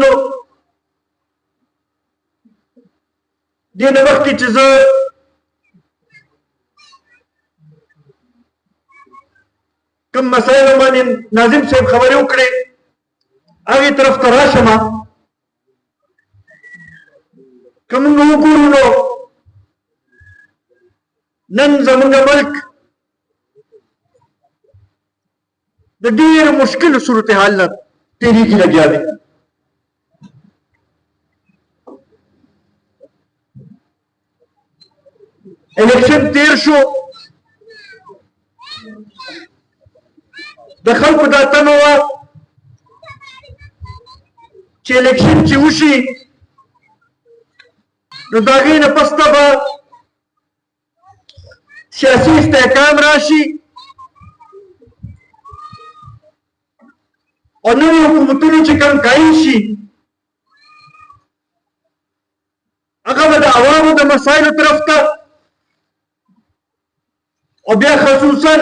نو دې نه مخکې چې زه کوم مسایلو باندې ناظم صاحب خبرې وکړې هغې طرف ته راشم که موږ وګورو نو نن زموږ ملک د ډېر مشکل صورتحال نه تېرېږي لګیا دی الیکشن تیر شو د خلکو دا تمه وه چې الیکشن چې وشي نو د هغې نه پسته به سیاسي استحکام راشي او نوي حکومتونو چې کوم قایم شي هغه به د عوامو د مسایلو طرف ته او بیا خصوصا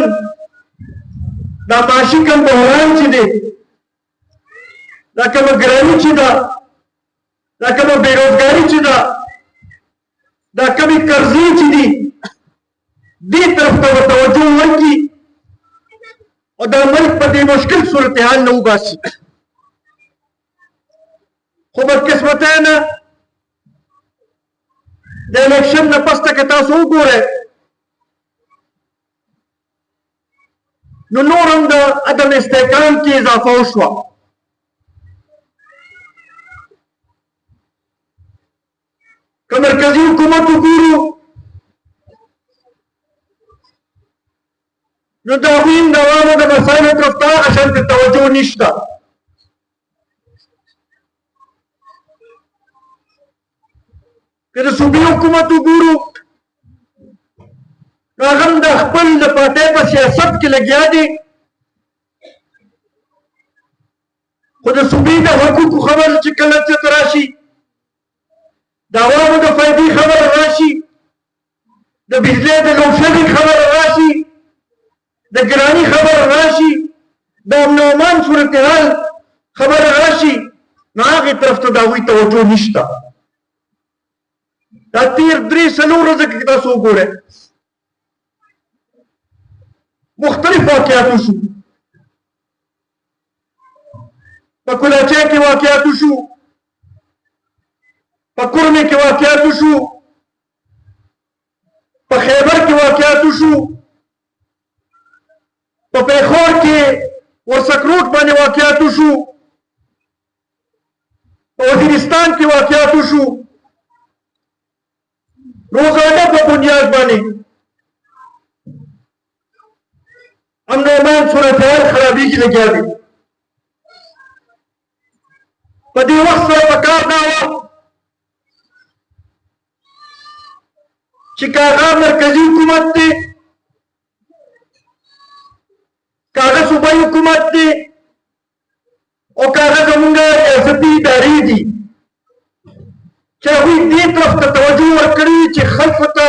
دا معاشي کوم بحران چې دی دا کومه ګراني چې ده دا کومه بېروزګاري چې ده دا کومې قرضې چې دي دې طرف ته به توجه وکړي او دا ملک په دې مشکل صورتحال نه وباسي خو بدقسمتانه د الیکشن نه پسته که تاسو وګورئ نو نور هم د عدم استحکام کې اضافه وشوه که مرکزي حکومت وګورو نو د هغوی هم د عوامو د مسایلو طرف ته هغه شانتې توجه نشته که د صوبې حکومت وګورو نو هغه هم د خپل د پارټۍ په سیاست کې لګیا دي خو د صوبې د حقوقو خبر چې کله چېرته راشي د عوامو د فایدې خبره راشي د بجلۍ د لوډشیډینګ خبره راشي د ګراني خبره راشي د امن و امان صورتحال خبره راشي نو هغې طرف ته د هغوی توجه نشته دا تېر 3-4 ورځې کې تاسو وګورئ مختلف واقعات وشو په کلاچۍ کې واقعات وشو په کورمې کې واقعات وشو په خیبر کې واقعات وشو په پیښور کې ورسکروټ باندې واقعات وشو په وزیرستان کې واقعات وشو روزانه په بنیاد باندې امن و امان صورتحال خرابېږي لګیا دي په دې وخت سره پکار دا وه چې که هغه مرکزي حکومت دی که هغه صوبایي حکومت دی او که هغه زمونږ ریاستي ادارې دي چې هغوی دې طرف ته توجه ورکړي چې خلکو ته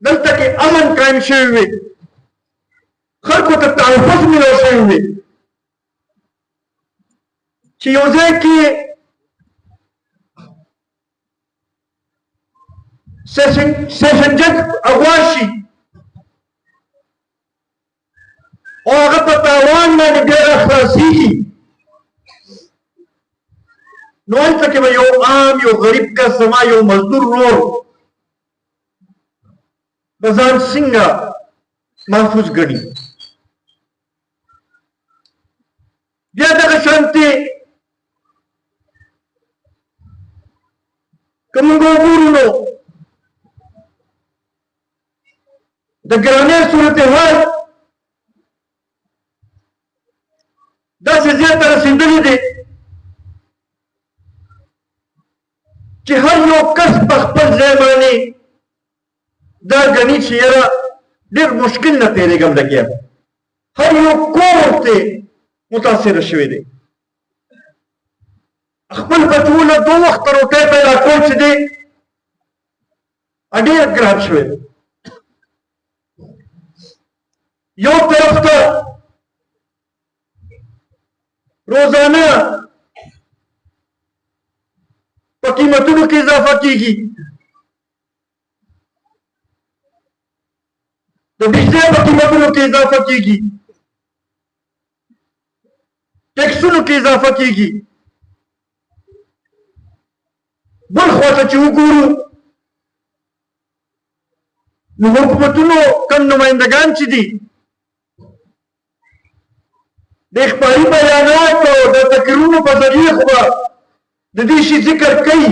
دلته کې امن قایم شوی وي خلکو ته تحفظ میلاو شوی وي چې یو ځای کې سیشن جج اغوا شي او هغه په تاوان باندې بیا راخلاصېږي نو هلته کې به یو عام یو غریب کس زما یو مزدور ورور به ځان څنګه محفوظ ګڼي بیا دغه شانتې که موږ وګورو نو د ګرانۍ صورتحال داسې زیاته رسېدلې دی چې هر یو کس په خپل ځای باندې دا ګڼي چې یاره ډېر مشکل نه تېرېږم لګیا هر یو کور ورته متاثره شوی دی خپل بچو له 2 وخته روټۍ پیدا کول چې دی ډېر ګران شوی دی یو طرف ته روزانه په قیمتونو کې اضافه کیږي، د بجلی په قیمتونو کې اضافه کیږي، ټیکسونو کې اضافه کیږي. بل خواته چې وګورو نو حکومتونو کم نمایندگان چې دي د اخباري بیانات او د تقریرونو په ذریعه خو د دې شي ذکر کوي،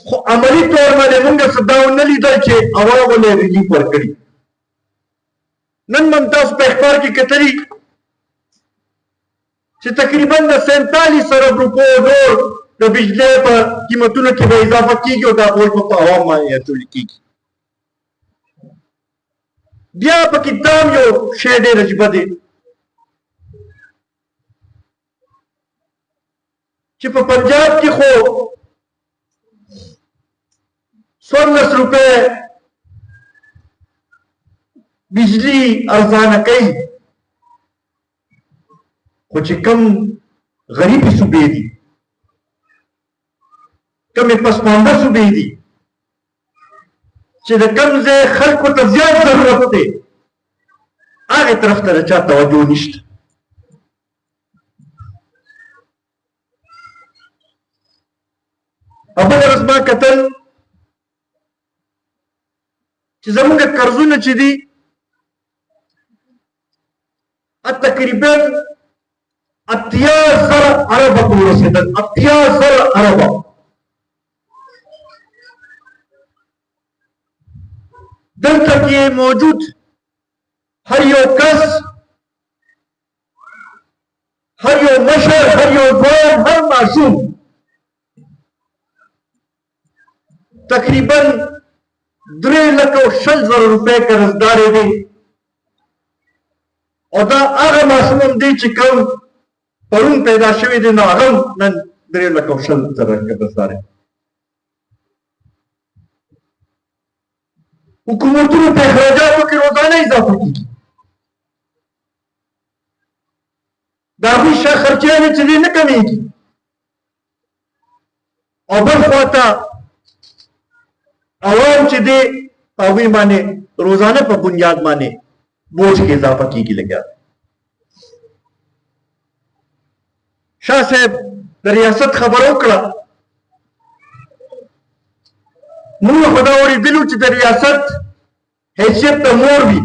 خو عملي طور باندې موږ څه دا ونه لیدل چې عوامو ولې ریلیف ورکړي. نن من تاسو په اخبار کې کتلي چې تقریبا د 47 ارب روپو ډول د بجلی په قیمتونو کې به اضافه کیږي او دا ټول په عوام باندې اچول کیږي. بیا پکې دا یو شی ډېر عجیبه دی چې په پنجاب کې خو 14 روپے بجلی ارزانه کوي، خو چې کم غریبي صوبې دي، کمې پسمانده صوبې دي چې د کم ځای خلکو ته زیات ضرورت دی، هغې طرف ته د چا توجه نشته. بله ورځ ما کتل چې زموږ قرضونه چې دي تقریبا 80,000 اربه ته ورسېدل. 80,000 اربه. دلته کې موجود هر یو کس، هر یو مشر، هر یو ځوان، هر ماشوم تقریبا 3,20,000 روپے قرضدار دي، او دا هغه ماشوم هم دی چې کوم پرون پیدا شوی دی، نو هغه نن 3,20,000 قرضدار دی. حکومتونو په اخراجاتو کې روزانه اضافه کیږي، د هغوی شا خرچیانې چې دی نه کمیږي، او بل خواته عوام چې دی په هغوی باندې روزانه په بنیاد باندې بوج کې اضافه کیږي لګیا. شاه صاحب د ریاست خبر وکړه، موږ خو دا اورېدلو چې د ریاست حیثیت د مور وي،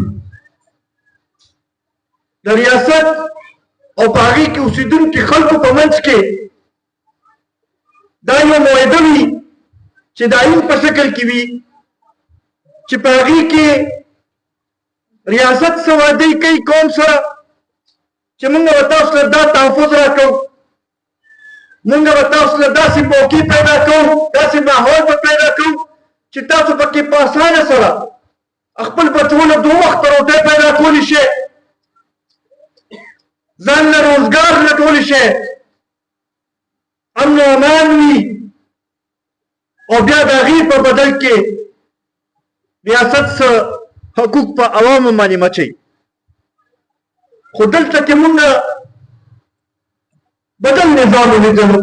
د ریاست او په هغې کې اوسېدونکي خلکو په منځ کې دا یو معاهده وي چې د آئین په شکل کې وي چې په هغې کې ریاست څه وعدې کوي قوم سره چې موږ به تاسو له دا تحفظ راکوو، موږ به تاسو له داسې موقع پیدا کوو، داسې ماحول به پیدا کوو چې تاسو پکې په اسانه سره خپل بچو له 2 وخته روټۍ پیدا کولی شئ، ځان له روزګار لټولی شئ، امن و امان وي، او بیا د هغې په بدل کې ریاست څه حقوق په عوامو باندې مچوي. خو دلته کې مونږ بدل نظام ولیدلو،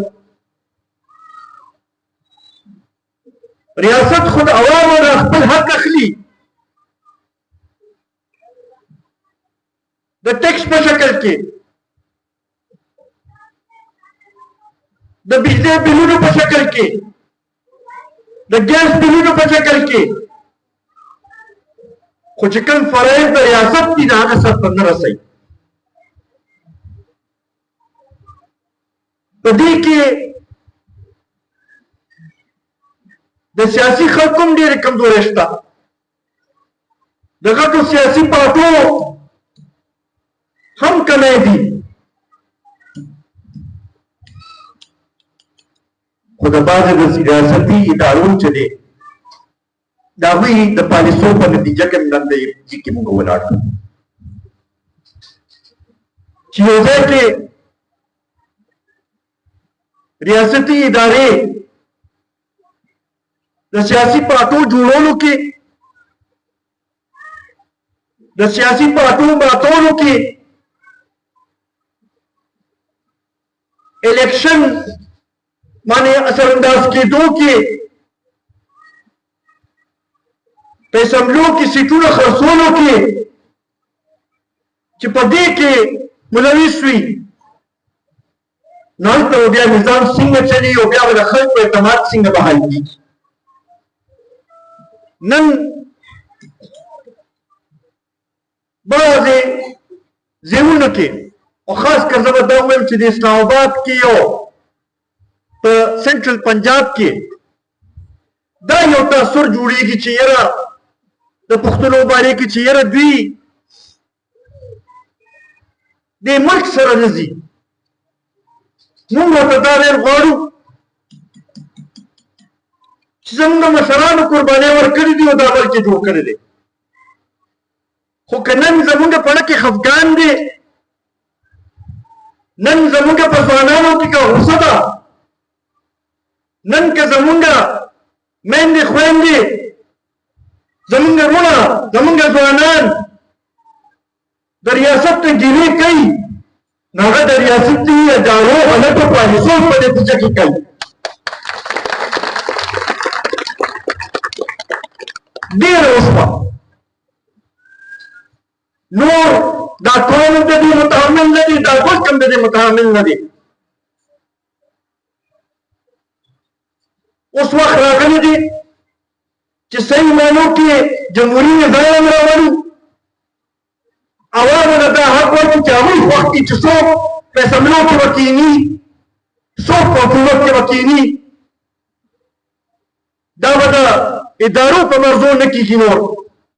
ریاست خود عوامو نه خپل حق اخلي د ټیکس په شکل کې، د بجلی بلونو په شکل کې، د ګیس بلونو په شکل کې، خو چې کوم فرایض د ریاست دي د هغه سر ته نه رسوي. په دې کې د سیاسي خلکو هم ډېرې کمزورۍ شته، د غټو سیاسي پارټو هم کمی دي، خو د بعضې د ریاستي ادارو چې دی د هغوی د پالیسو په نتیجه کې نن د دې کې موږ ولاړ کړو چې یو ځای کې ریاستي ادارې د سیاسي پارټو جوړولو کې، د سیاسي پارټو ماتولو کې، الیکشن باندې اثر انداز کېدو کې په اسمبلیو کې سیټونه خرڅولو کې چې په دې کې ملوث وي نو هلته بیا نظام څنګه چلي او بیا به د خلکو اعتماد څنګه بحال کېږي. نن بعضې ځایونو کې او خاص کر زه به دا ووایم چې د اسلام آباد کې او په سنټرل پنجاب کې دا یو تاثر جوړېږي چې یاره د پښتنو بارے کې چې یاره دوی د ملک سره نه ځي. موږ ورته دا ویل غواړو چې زموږ مشرانو قربانۍ ورکړي دي او دا بل کې جوړ کړی دی، خو که نن زموږ په اړه کې خفګان دی، نن زموږ په ځوانانو کې که غوسه ده، نن که زموږ میندې خویندې زموږ وروڼه زموږ ځوانان د ریاست ته ګیلې کوي نو هغه د ریاستي ادارو غلطو پالیسیو په نتیجه کې کوي. ډېره وشوه نور دا قوم د دې متحمل نه دي، دا ملک هم د دې متحمل نه دي. اوس وخت راغلی دی چې صحیح معنو کې جمهوري نظام راولو، عوامو نه دا حق ورکړي چې هغوی خوښ کړي چې څوک په اسمبلیو کې به کښېني، څوک په حکومت کې به کښېني. دا به د ادارو په مرزو نه کېږي نور.